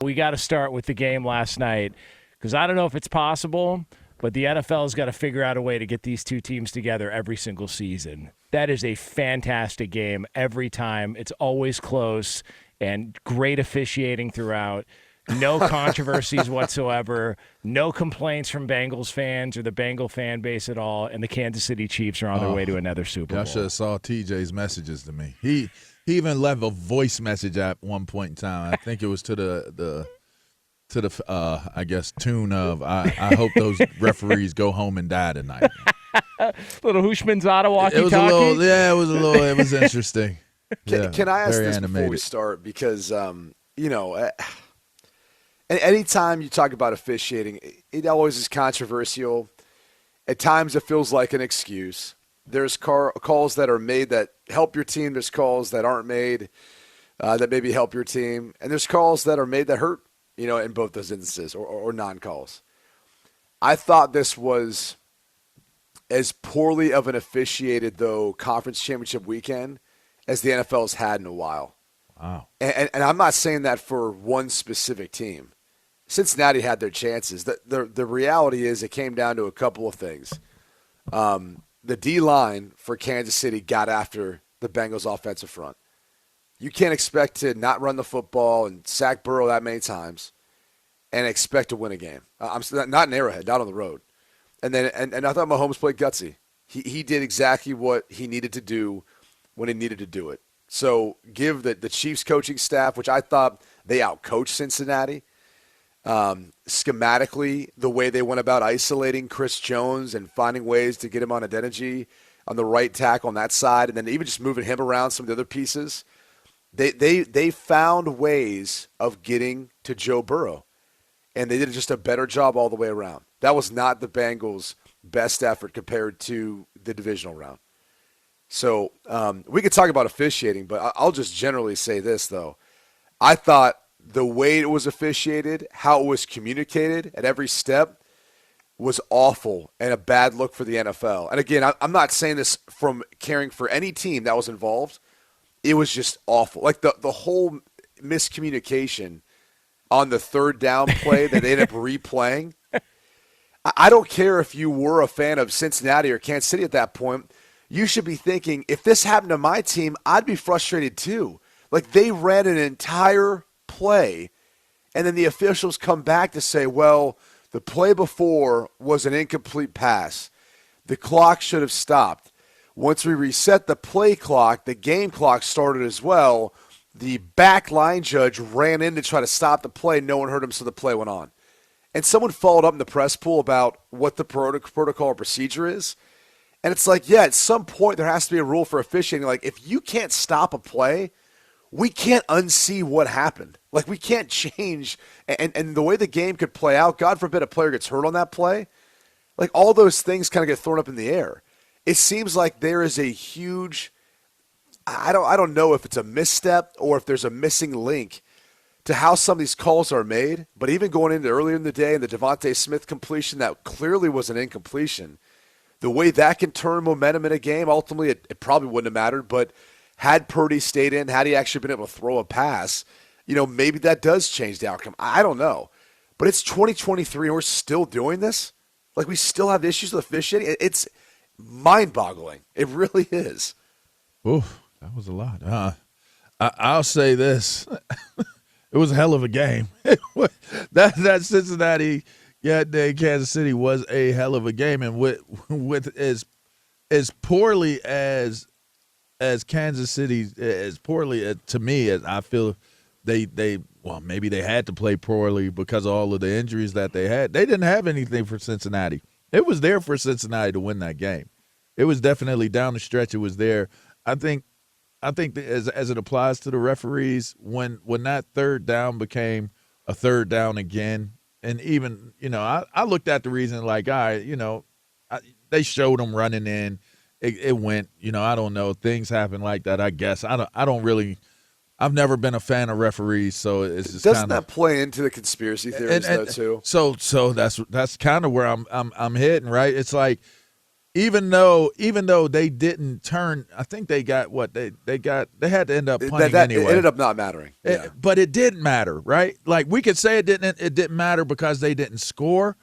We got to start with the game last night because I don't know if it's possible, but the NFL's got to figure out a way to get these two teams together every single season. That is a fantastic game every time. It's always close and great officiating throughout. No controversies whatsoever. No complaints from Bengals fans or the Bengal fan base at all. And the Kansas City Chiefs are on their way to another Super Bowl. I should have saw TJ's messages to me. He even left a voice message at one point in time. I think it was to the I guess tune of I hope those referees go home and die tonight. Little Hushman's walkie-talkie. It was a little, yeah. It was interesting. Can I ask this before we start? Because anytime you talk about officiating, it always is controversial. At times, it feels like an excuse. There's calls that are made that help your team. There's calls that aren't made that maybe help your team. And there's calls that are made that hurt, in both those instances or non-calls. I thought this was as poorly of an officiated, though, conference championship weekend as the NFL's had in a while. Wow. And I'm not saying that for one specific team. Cincinnati had their chances. The reality is it came down to a couple of things. The D-line for Kansas City got after the Bengals' offensive front. You can't expect to not run the football and sack Burrow that many times and expect to win a game. I'm not in Arrowhead, not on the road. And I thought Mahomes played gutsy. He did exactly what he needed to do when he needed to do it. So give the Chiefs coaching staff, which I thought they outcoached Cincinnati, schematically, the way they went about isolating Chris Jones and finding ways to get him on Adeniji on the right tackle on that side, and then even just moving him around some of the other pieces. They found ways of getting to Joe Burrow, and they did just a better job all the way around. That was not the Bengals' best effort compared to the divisional round. So we could talk about officiating, but I'll just generally say this, though. I thought the way it was officiated, how it was communicated at every step was awful and a bad look for the NFL. And again, I'm not saying this from caring for any team that was involved. It was just awful. Like the whole miscommunication on the third down play that they ended up replaying. I don't care if you were a fan of Cincinnati or Kansas City at that point. You should be thinking, if this happened to my team, I'd be frustrated too. Like they ran an entire play, and then the officials come back to say, well, the play before was an incomplete pass. The clock should have stopped. Once we reset the play clock, the game clock started as well. The back line judge ran in to try to stop the play. No one heard him, so the play went on. And someone followed up in the press pool about what the protocol or procedure is. And it's like, yeah, at some point there has to be a rule for officiating. Like, if you can't stop a play, we can't unsee what happened. Like, we can't change. And the way the game could play out, God forbid a player gets hurt on that play, like all those things kind of get thrown up in the air. It seems like there is a huge, I don't know if it's a misstep or if there's a missing link to how some of these calls are made. But even going into earlier in the day and the Devontae Smith completion, that clearly was an incompletion. The way that can turn momentum in a game, ultimately it probably wouldn't have mattered, but had Purdy stayed in, had he actually been able to throw a pass, maybe that does change the outcome. I don't know. But it's 2023 and we're still doing this? Like, we still have issues with officiating? It's mind-boggling. It really is. Oof, that was a lot. I'll say this. It was a hell of a game. that Cincinnati, Kansas City was a hell of a game. And with as poorly as Kansas City, as poorly to me as I feel maybe they had to play poorly because of all of the injuries that they had. They didn't have anything for Cincinnati. It was there for Cincinnati to win that game. It was definitely down the stretch. It was there. I think that as it applies to the referees, when that third down became a third down again, and even I looked at the reason like, all right, they showed them running in. It went, I don't know. Things happen like that, I guess. I don't really – I've never been a fan of referees, so it's just doesn't that play into the conspiracy theories though too? So that's kind of where I'm heading, right? It's like even though they didn't turn, I think they got what they had to end up punting anyway. It ended up not mattering. Yeah. But it didn't matter, right? Like we could say it didn't matter because they didn't score,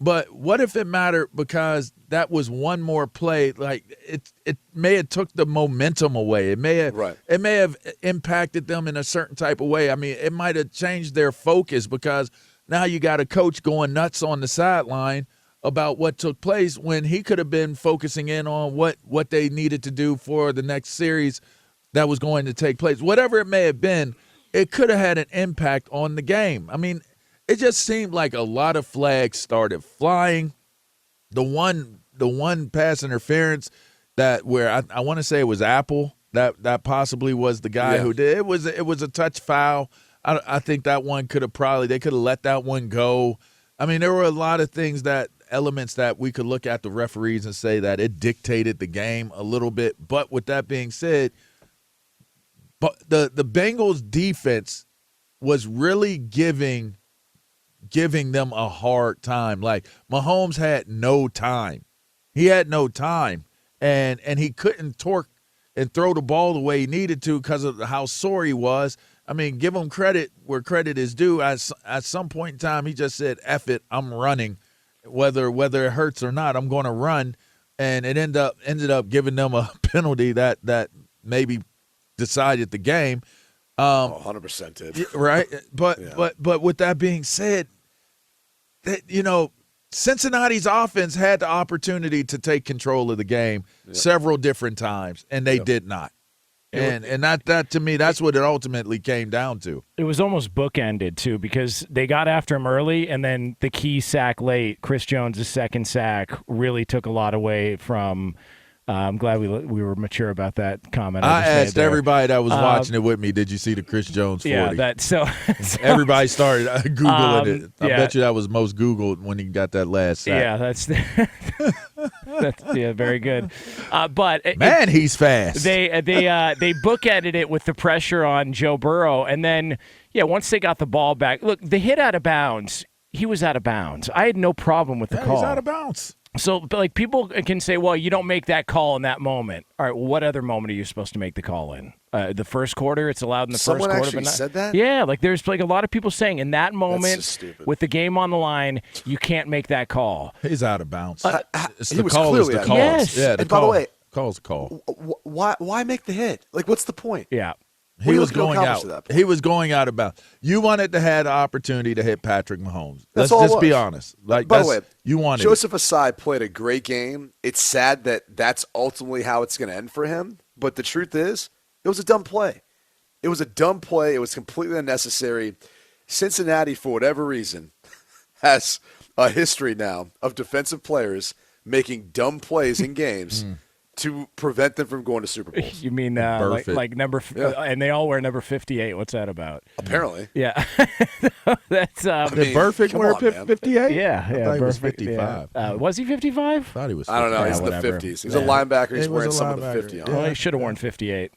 but what if it mattered because that was one more play? Like it may have took the momentum away. It may have impacted them in a certain type of way. I mean, it might have changed their focus because now you got a coach going nuts on the sideline about what took place when he could have been focusing in on what they needed to do for the next series that was going to take place. Whatever it may have been, it could have had an impact on the game. I mean, it just seemed like a lot of flags started flying. The one pass interference that where I want to say it was Apple that possibly was the guy who did it was a touch foul. I think that one they could have let that one go. I mean, there were a lot of elements that we could look at the referees and say that it dictated the game a little bit. But with that being said, but the Bengals defense was really giving them a hard time. Like Mahomes had no time. He had no time. And he couldn't torque and throw the ball the way he needed to because of how sore he was. I mean, give him credit where credit is due. At some point in time, he just said, F it, I'm running. Whether it hurts or not, I'm going to run. And it ended up giving them a penalty that maybe decided the game. 100% did. Right? But with that being said, Cincinnati's offense had the opportunity to take control of the game several different times, and they did not. And that to me, that's what it ultimately came down to. It was almost bookended, too, because they got after him early, and then the key sack late, Chris Jones' second sack, really took a lot away from I'm glad we were mature about that comment. I asked everybody that was watching it with me, did you see the Chris Jones 40? Yeah, so everybody started Googling it. I bet you that was most Googled when he got that last sack. Yeah, that's very good. But he's fast. They bookended it with the pressure on Joe Burrow, and then once they got the ball back, look, the hit out of bounds. He was out of bounds. I had no problem with the call. He's out of bounds. So, like, people can say, well, you don't make that call in that moment. All right, well, what other moment are you supposed to make the call in? The first quarter? It's allowed in the Someone first quarter. Someone actually said that? Yeah, like there's like a lot of people saying in that moment with the game on the line, you can't make that call. He's out of bounds. He was clearly out of bounds. Yes. Yeah, and by the way, call's a call. Why make the hit? Like, what's the point? Yeah. He was going out. He was going out of bounds. You wanted to have the opportunity to hit Patrick Mahomes. Let's just be honest. Like, by the way, you wanted Joseph Asai played a great game. It's sad that that's ultimately how it's going to end for him. But the truth is, it was a dumb play. It was a dumb play. It was completely unnecessary. Cincinnati, for whatever reason, has a history now of defensive players making dumb plays in games to prevent them from going to Super Bowls. You mean like number and they all wear number 58. What's that about? Apparently. Yeah. That's did Burfict wear 58? Yeah. I thought he was 55. Was he 55? I thought he was 55. I don't know. He's in the 50s. He's a linebacker. He's wearing some of the 50 on. Well, he should have worn 58.